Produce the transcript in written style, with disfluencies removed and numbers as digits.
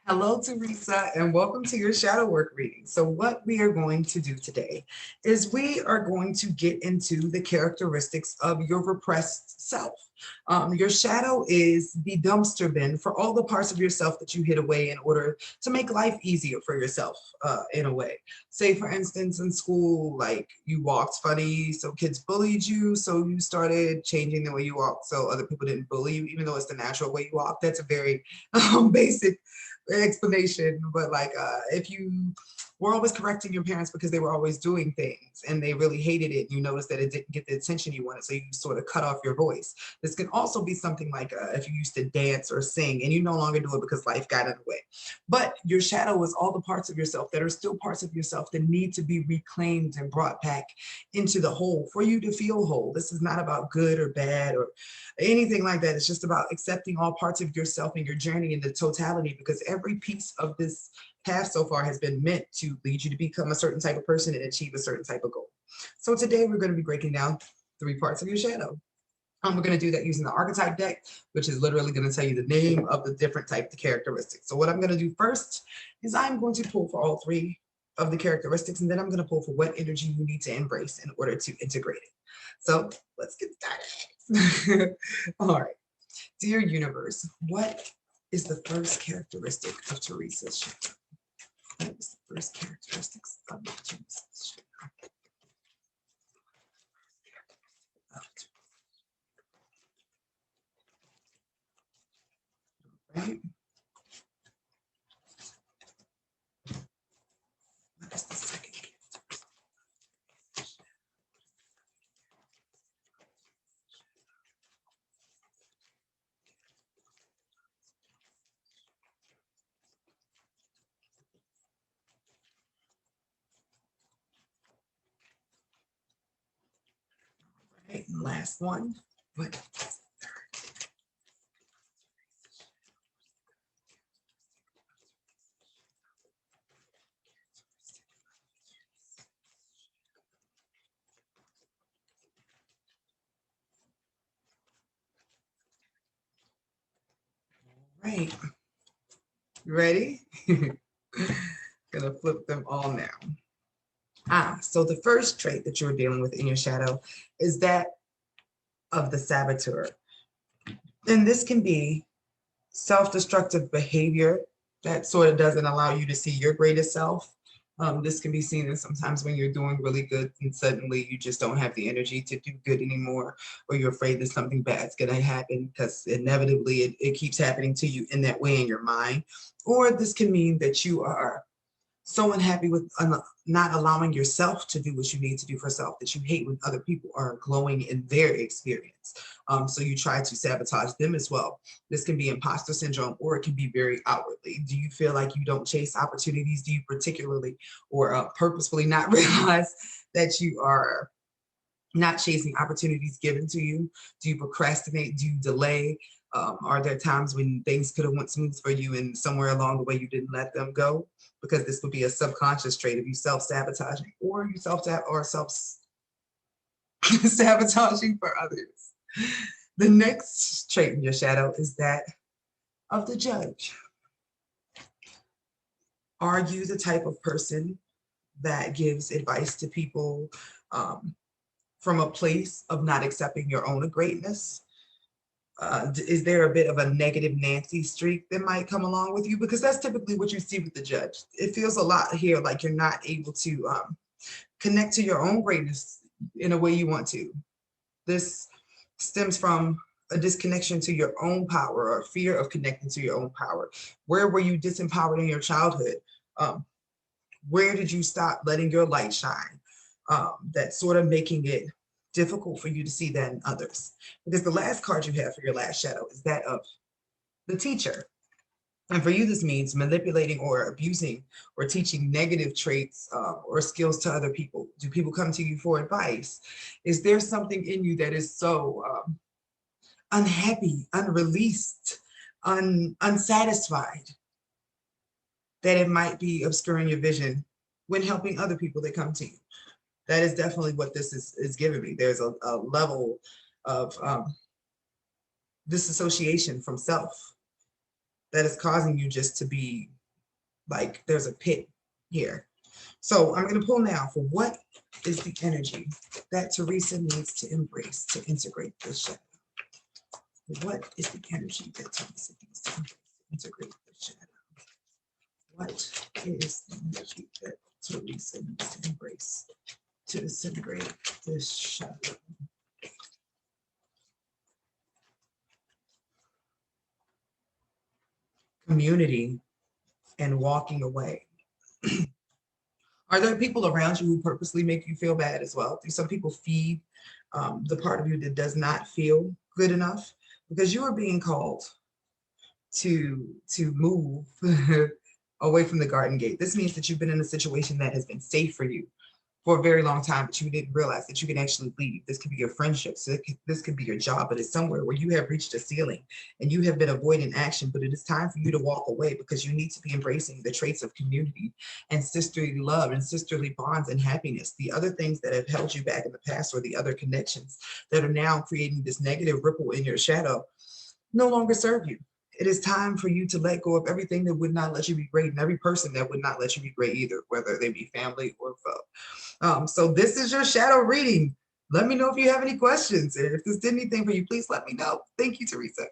Hello, Theresa, and welcome to your shadow work reading. So what we are going to do today is we are going to get into the characteristics of your repressed self. Your shadow is the dumpster bin for all the parts of yourself that you hid away in order to make life easier for yourself in a way. Say, for instance, in school, like you walked funny, so kids bullied you, so you started changing the way you walk so other people didn't bully you, even though it's the natural way you walk. That's a very basic explanation, but like if you were always correcting your parents because they were always doing things and they really hated it, you noticed that it didn't get the attention you wanted, so you sort of cut off your voice. This can also be something like if you used to dance or sing and you no longer do it because life got in the way. But your shadow is all the parts of yourself that are still parts of yourself that need to be reclaimed and brought back into the whole for you to feel whole. This is not about good or bad or anything like that. It's just about accepting all parts of yourself and your journey in the totality, because every piece of this path so far has been meant to lead you to become a certain type of person and achieve a certain type of goal. So today we're going to be breaking down 3 parts of your shadow. We're going to do that using the archetype deck, which is literally going to tell you the name of the different type of characteristics. So what I'm going to do first is I'm going to pull for all 3 of the characteristics, and then I'm going to pull for what energy you need to embrace in order to integrate it. So let's get started. All right. Dear universe, what is the first characteristic of Theresa's shadow? What is the first characteristics of Theresa's shadow? Right? What is the second characteristic? Right, and last one. What is the third? Right. You ready? Gonna flip them all now. So the first trait that you're dealing with in your shadow is that of the saboteur. And this can be self-destructive behavior that sort of doesn't allow you to see your greatest self. This can be seen as sometimes when you're doing really good and suddenly you just don't have the energy to do good anymore, or you're afraid that something bad's going to happen because inevitably it keeps happening to you in that way in your mind. Or this can mean that you are so unhappy with not allowing yourself to do what you need to do for self that you hate when other people are glowing in their experience. So you try to sabotage them as well. This can be imposter syndrome, or it can be very outwardly. Do you feel like you don't chase opportunities? Do you particularly or purposefully not realize that you are not chasing opportunities given to you? Do you procrastinate? Do you delay? Are there times when things could have went smooth for you and somewhere along the way you didn't let them go? Because this would be a subconscious trait of you self-sabotaging, or you self-sabotaging for others. The next trait in your shadow is that of the judge. Are you the type of person that gives advice to people from a place of not accepting your own greatness? Is there a bit of a negative Nancy streak that might come along with you? Because that's typically what you see with the judge. It feels a lot here like you're not able to connect to your own greatness in a way you want to. This stems from a disconnection to your own power, or fear of connecting to your own power. Where were you disempowered in your childhood? Where did you stop letting your light shine? That's sort of making it difficult for you to see that in others. Because the last card you have for your last shadow is that of the teacher. And for you, this means manipulating or abusing or teaching negative traits or skills to other people. Do people come to you for advice? Is there something in you that is so unhappy, unreleased, unsatisfied, that it might be obscuring your vision when helping other people that come to you? That is definitely what this is giving me. There's a level of disassociation from self that is causing you just to be like there's a pit here. So I'm going to pull now for what is the energy that Theresa needs to embrace to integrate this shadow. What is the energy that Theresa needs to embrace to integrate this shadow? What is the energy that Theresa needs to embrace to disintegrate this shadow? Community and walking away. Are there people around you who purposely make you feel bad as well? Do some people feed the part of you that does not feel good enough? Because you are being called to move away from the garden gate. This means that you've been in a situation that has been safe for you for a very long time, but you didn't realize that you can actually leave. This could be your friendship. So this could be your job, but it's somewhere where you have reached a ceiling and you have been avoiding action, but it is time for you to walk away because you need to be embracing the traits of community and sisterly love and sisterly bonds and happiness. The other things that have held you back in the past or the other connections that are now creating this negative ripple in your shadow no longer serve you. It is time for you to let go of everything that would not let you be great and every person that would not let you be great either, whether they be family or foe. So this is your shadow reading. Let me know if you have any questions. And if this did anything for you, please let me know. Thank you, Theresa.